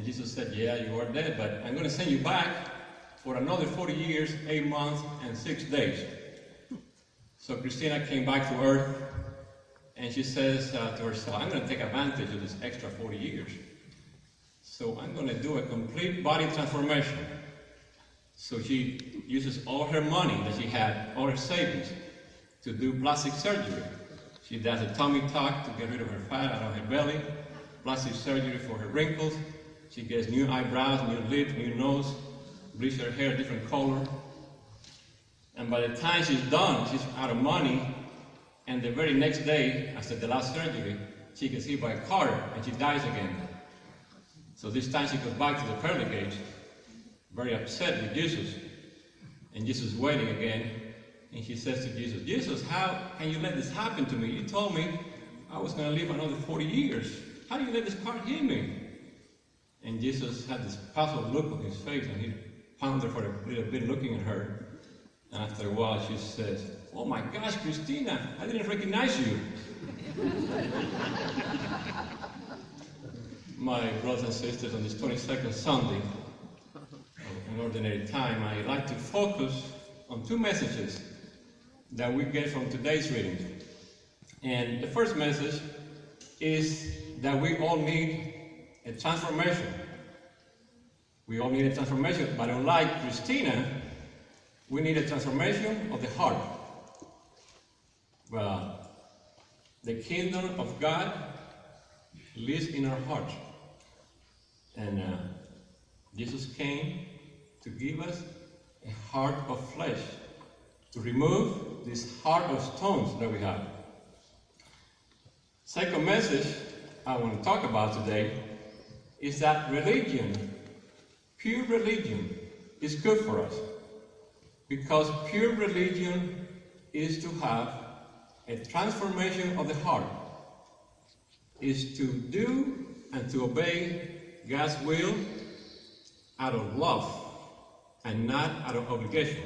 Jesus said, yeah, you are dead, but I'm going to send you back for another 40 years, 8 months, and 6 days. So Christina came back to earth, and she says to herself, I'm going to take advantage of this extra 40 years. So I'm going to do a complete body transformation. So she uses all her money that she had, all her savings, to do plastic surgery. She does a tummy tuck to get rid of her fat out of her belly, plastic surgery for her wrinkles. She gets new eyebrows, new lips, new nose, bleach her hair a different color. And by the time she's done, she's out of money, and the very next day, after the last surgery, she gets hit by a car, and she dies again. So this time she goes back to the pearly gates, very upset with Jesus. And Jesus is waiting again, and she says to Jesus, Jesus, how can you let this happen to me? You told me I was going to live another 40 years. How do you let this car hit me? And Jesus had this puzzled look on his face, and he pondered for a little bit looking at her. And after a while she says, oh my gosh, Christina, I didn't recognize you. My brothers and sisters, on this 22nd Sunday of an ordinary time, I like to focus on two messages that we get from today's reading. And the first message is that we all need a transformation. We all need a transformation, but unlike Christina, we need a transformation of the heart. Well, the kingdom of God lives in our heart. And Jesus came to give us a heart of flesh, to remove this heart of stones that we have. Second message I want to talk about today is that religion, pure religion, is good for us. Because pure religion is to have a transformation of the heart, is to do and to obey God's will out of love and not out of obligation.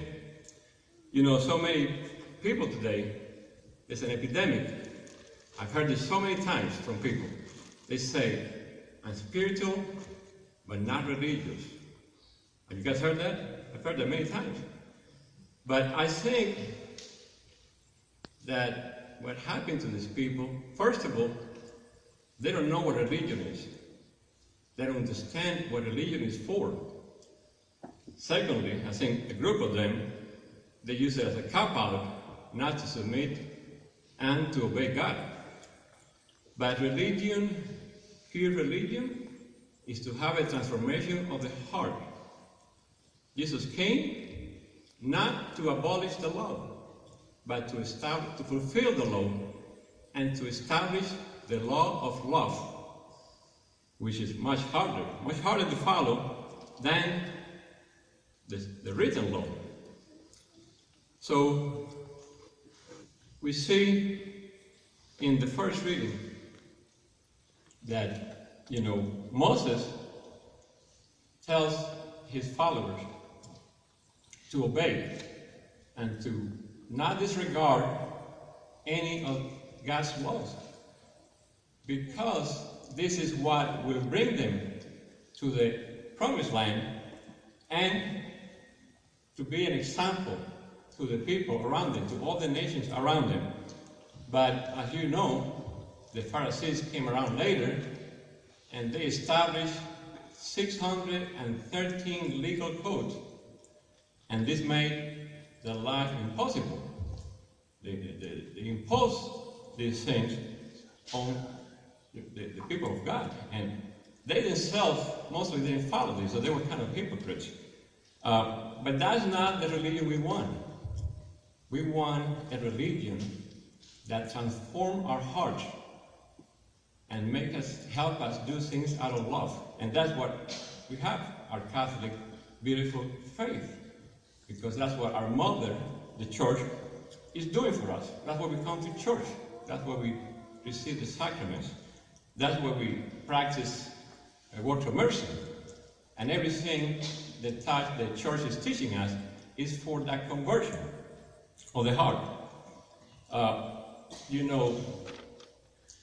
You know, so many people today, there's an epidemic. I've heard this so many times from people. They say, I'm spiritual, but not religious. Have you guys heard that? I've heard that many times. But I think that what happened to these people, first of all, they don't know what religion is. They don't understand what religion is for. Secondly, I think a group of them, they use it as a cop-out not to submit and to obey God. But religion, pure religion, is to have a transformation of the heart. Jesus came not to abolish the law, but to fulfill the law and to establish the law of love, which is much harder to follow than the written law. So we see in the first reading that, Moses tells his followers to obey and to not disregard any of God's laws, because this is what will bring them to the promised land and to be an example to the people around them, to all the nations around them. But as you know, the Pharisees came around later and they established 613 legal codes, and this made their life impossible. They imposed these things on the people of God, and they themselves mostly didn't follow this, so they were kind of hypocrites. But that's not the religion we want. We want a religion that transforms our hearts and help us do things out of love. And that's what we have, our Catholic, beautiful faith. Because that's what our mother, the church, is doing for us. That's why we come to church. That's why we receive the sacraments. That's why we practice works of mercy. And everything that the church is teaching us is for that conversion of the heart.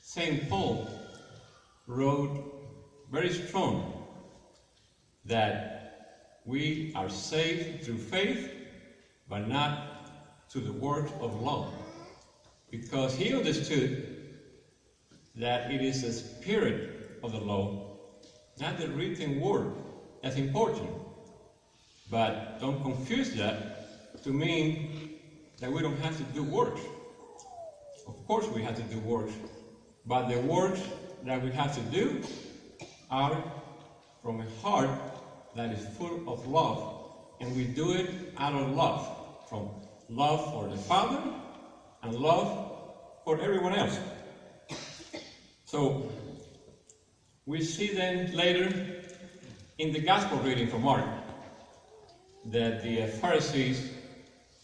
St. Paul wrote very strong that we are saved through faith, but not through the works of law. Because he understood that it is the spirit of the law, not the written word, that's important. But don't confuse that to mean that we don't have to do works. Of course we have to do works, but the works that we have to do are from a heart that is full of love, and we do it out of love, from love for the Father and love for everyone else. So we see then later in the gospel reading from Mark that the Pharisees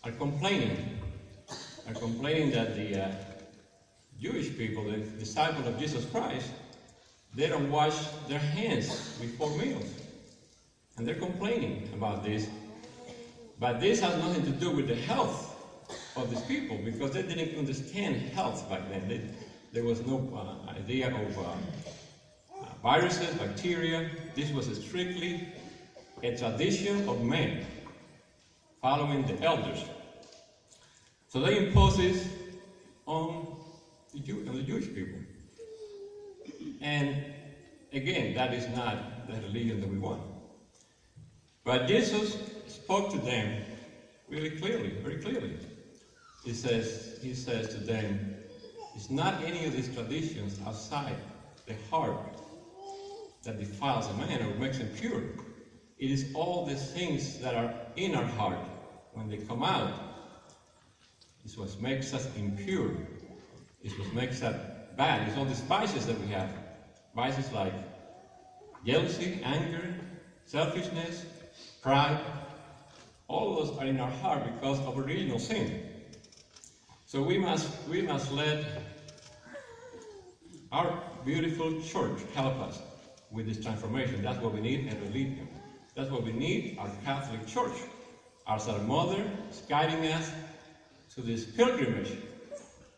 are complaining that the Jewish people, the disciples of Jesus Christ, they don't wash their hands before meals. And they're complaining about this. But this has nothing to do with the health of these people, because they didn't understand health back then. There was no idea of viruses, bacteria. This was strictly a tradition of men, following the elders. So they impose this on the Jewish people. And again, that is not the religion that we want. But Jesus spoke to them really clearly, very clearly. He says to them, it's not any of these traditions outside the heart that defiles a man or makes him pure. It is all the things that are in our heart. When they come out, it's what makes us impure. It's what makes us bad. It's all the vices that we have. Vices like jealousy, anger, selfishness, pride. All of those are in our heart because of original sin. So we must let our beautiful church help us with this transformation. That's what we need, a religion. That's what we need, our Catholic Church. As our mother is guiding us to this pilgrimage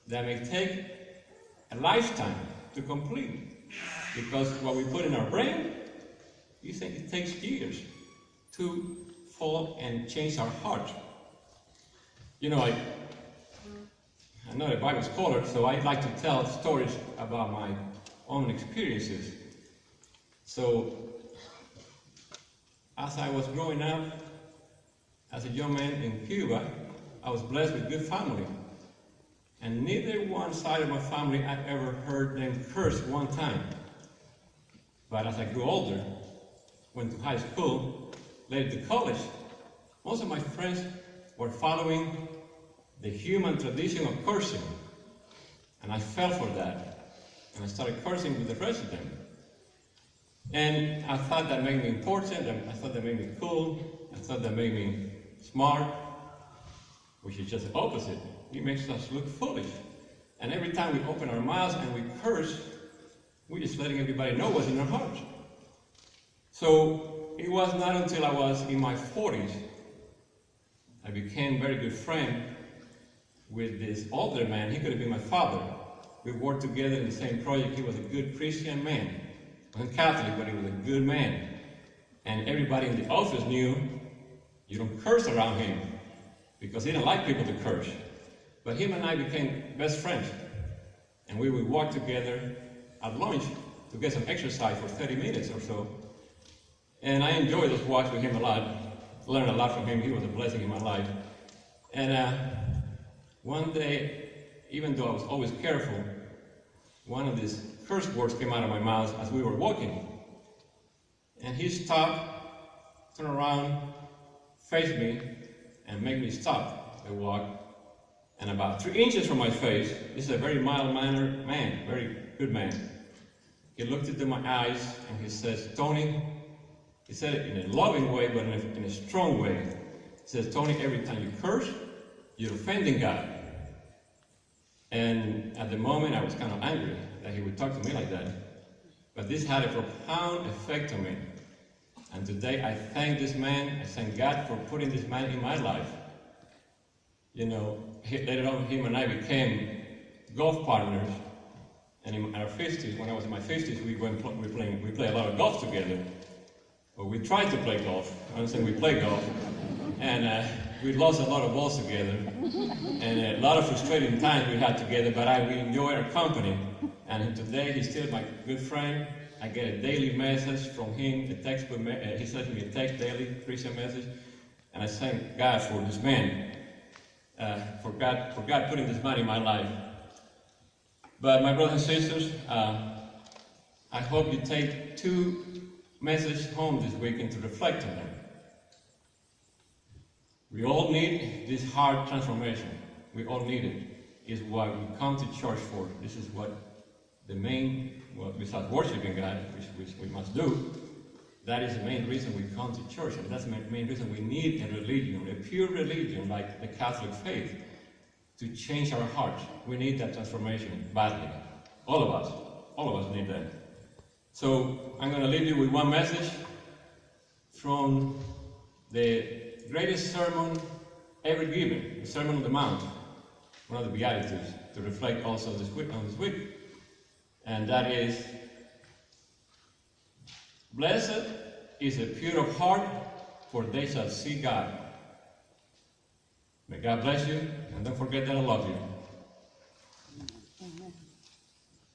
that may take a lifetime to complete. Because what we put in our brain, you think it takes years to fall and change our heart. You know, I'm not a Bible scholar, so I like to tell stories about my own experiences. So, as I was growing up, as a young man in Cuba, I was blessed with good family. And neither one side of my family I ever heard them curse one time. But as I grew older, went to high school, later to college, most of my friends were following the human tradition of cursing. And I fell for that. And I started cursing with the rest of them. And I thought that made me important, I thought that made me cool, I thought that made me smart, which is just the opposite. It makes us look foolish. And every time we open our mouths and we curse, we're just letting everybody know what's in our hearts. So it was not until I was in my 40s, I became a very good friend with this older man. He could have been my father. We worked together in the same project. He was a good Christian man. He wasn't Catholic, but he was a good man. And everybody in the office knew you don't curse around him, because he didn't like people to curse. But him and I became best friends. And we would walk together at lunch to get some exercise for 30 minutes or so. And I enjoyed those walks with him a lot. Learned a lot from him. He was a blessing in my life. And one day, even though I was always careful, one of these curse words came out of my mouth as we were walking. And he stopped, turned around, faced me, and made me stop the walk. And about 3 inches from my face, this is a very mild-mannered man, very good man. He looked into my eyes and he says, Tony, he said it in a loving way, but in a strong way. He says, Tony, every time you curse, you're offending God. And at the moment, I was kind of angry that he would talk to me like that. But this had a profound effect on me. And today, I thank this man, I thank God for putting this man in my life. You know, later on, him and I became golf partners. And in our 50s, when I was in my 50s, we play a lot of golf together. Well, we tried to play golf. I'm saying we play golf. And we lost a lot of balls together. And a lot of frustrating times we had together, but we enjoy our company. And today he's still my good friend. I get a daily message from him, he sends me a text daily, Christian message. And I thank God for this man, for God putting this man in my life. But my brothers and sisters, I hope you take 2 messages home this weekend to reflect on them. We all need this heart transformation. We all need it. It's what we come to church for. This is what besides worshiping God, which we must do, that is the main reason we come to church. And that's the main reason we need a religion, a pure religion like the Catholic faith, to change our hearts. We need that transformation badly. All of us need that. So I'm going to leave you with one message from the greatest sermon ever given, the Sermon on the Mount, one of the Beatitudes, to reflect also on this week. And that is, blessed is the pure of heart, for they shall see God. May God bless you, and don't forget that I love you.